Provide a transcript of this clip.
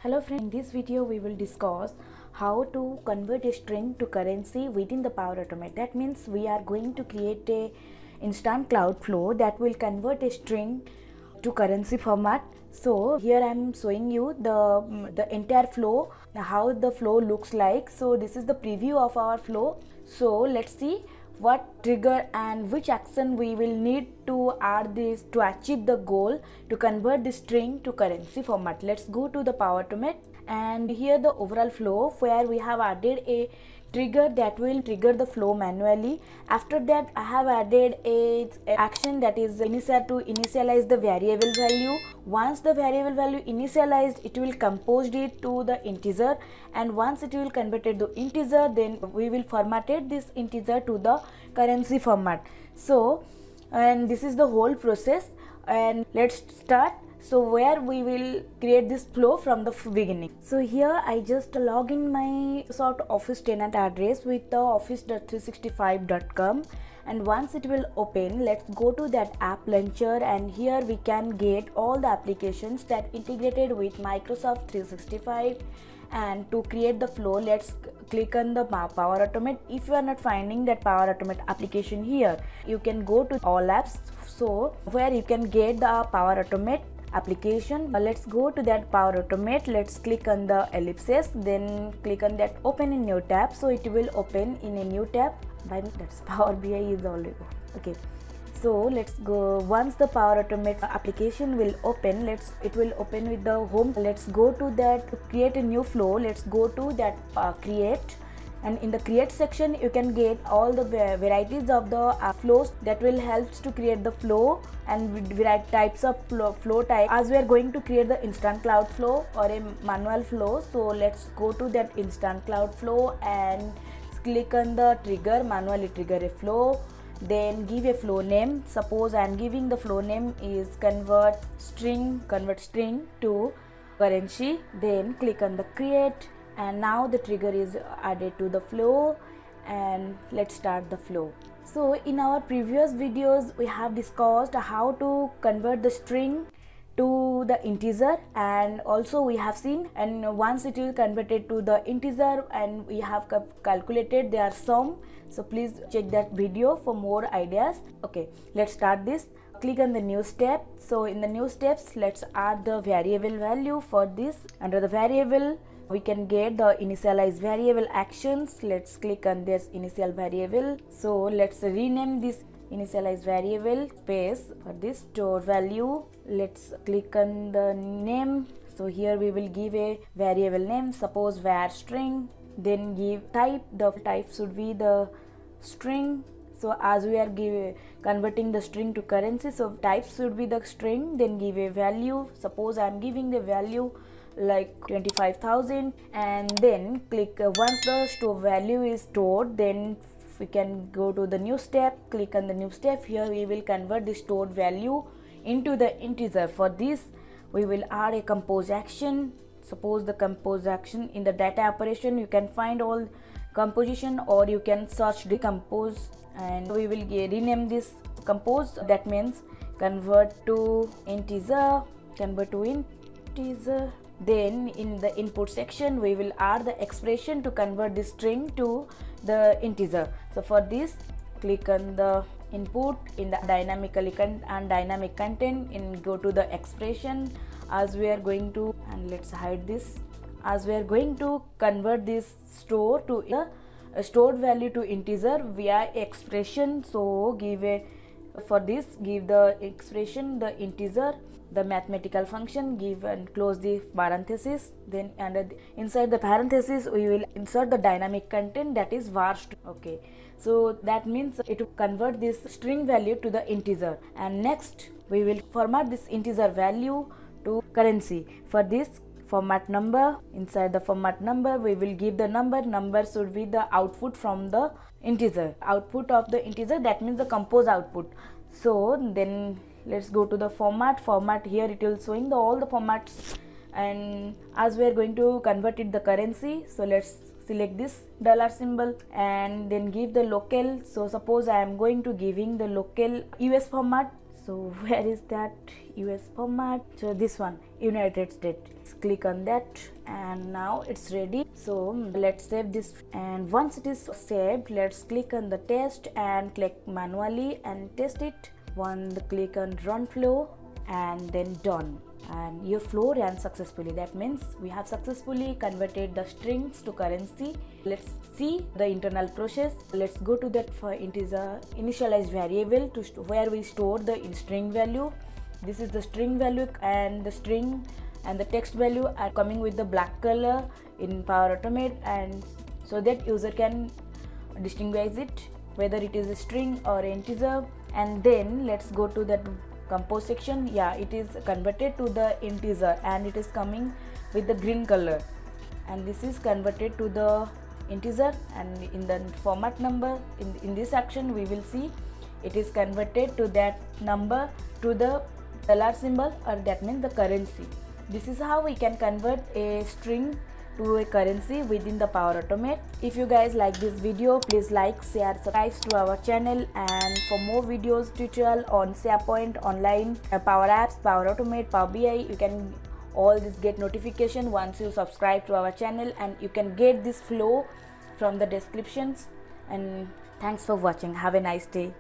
Hello friends, in this video we will discuss how to convert a string to currency within the Power Automate. That means we are going to create a instant cloud flow that will convert a string to currency format. So here I am showing you the entire flow, how the flow looks like. So this is the preview of our flow. So let's see what trigger and which action we will need to add this to achieve the goal to convert the string to currency format. Let's go to the Power Automate, and here the overall flow where we have added a trigger that will trigger the flow manually. After that I have added a action that is initialize the variable value. Once the variable value initialized, it will compose it to the integer, and once it will convert it to integer, then we will formatted this integer to the currency format. So and this is the whole process, and let's start. So where we will create this flow from the beginning. So here I just log in my Microsoft Office tenant address with the office.365.com, and once it will open, let's go to that app launcher, and here we can get all the applications that integrated with Microsoft 365. And to create the flow, let's click on the Power Automate. If you are not finding that Power Automate application here, you can go to all apps, so where you can get the Power Automate application. Let's go to that Power Automate. Let's click on the ellipses, then click on that open in new tab. So it will open in a new tab. That's Power BI is already okay. So let's go. Once the Power Automate application will open, it will open with the home. Let's go to that create a new flow. Let's go to that create, and in the create section you can get all the varieties of the flows that will help to create the flow and variety types of flow type. As we are going to create the instant cloud flow or a manual flow, so let's go to that instant cloud flow and click on the trigger, manually trigger a flow, then give a flow name. Suppose I am giving the flow name is convert string to currency, then click on the create, and now the trigger is added to the flow, and let's start the flow. So in our previous videos we have discussed how to convert the string to the integer, and also we have seen, and once it is converted to the integer, and we have calculated their sum. So please check that video for more ideas. Okay, let's start this. Click on the new step. So in the new steps, let's add the variable value. For this, under the variable we can get the initialize variable actions. Let's click on this initial variable. So let's rename this initialize variable space. For this store value, let's click on the name. So here we will give a variable name, suppose var string, then give type. The type should be the string. So as we are converting the string to currency, so type should be the string, then give a value. Suppose I am giving the value like 25,000, and then click once the store value is stored, then we can go to the new step. Click on the new step. Here we will convert the stored value into the integer. For this we will add a compose action. Suppose the compose action in the data operation, you can find all composition, or you can search the compose, and we will rename this compose. That means convert to integer. Then in the input section we will add the expression to convert the string to the integer. So for this, click on the input in the dynamic content, and go to the expression. As we are going to, and let's hide this, as we are going to convert this store to a stored value to integer via expression. So give the expression the integer, the mathematical function, give and close the parenthesis. Then inside the parenthesis we will insert the dynamic content, that is var string. Okay, so that means it will convert this string value to the integer, and next we will format this integer value to currency. For this, format number. Inside the format number we will give the number should be the output from the integer, output of the integer, that means the compose output. So then let's go to the format. Here it will showing all the formats, and as we are going to convert it the currency, so let's select this dollar symbol and then give the local. So suppose I am going to giving the local US format. So where is that US format? So this one, United States. Click on that, and now it's ready. So let's save this, and once it is saved, let's click on the test and click manually and test it. Click on run flow and then done, and your flow ran successfully. That means we have successfully converted the strings to currency. Let's see the internal process. Let's go to that for integer initialize variable to where we store the string value. This is the string value, and the string and the text value are coming with the black color in Power Automate, and so that user can distinguish it whether it is a string or integer. And then let's go to that compose section. Yeah, it is converted to the integer and it is coming with the green color, and this is converted to the integer. And in the format number, in this action we will see it is converted to that number to the dollar symbol, or that means the currency. This is how we can convert a string to a currency within the Power Automate. If you guys like this video, please like, share, subscribe to our channel, and for more videos tutorial on SharePoint, online, Power Apps, Power Automate, Power BI, you can all this get notification once you subscribe to our channel, and you can get this flow from the descriptions. And thanks for watching. Have a nice day.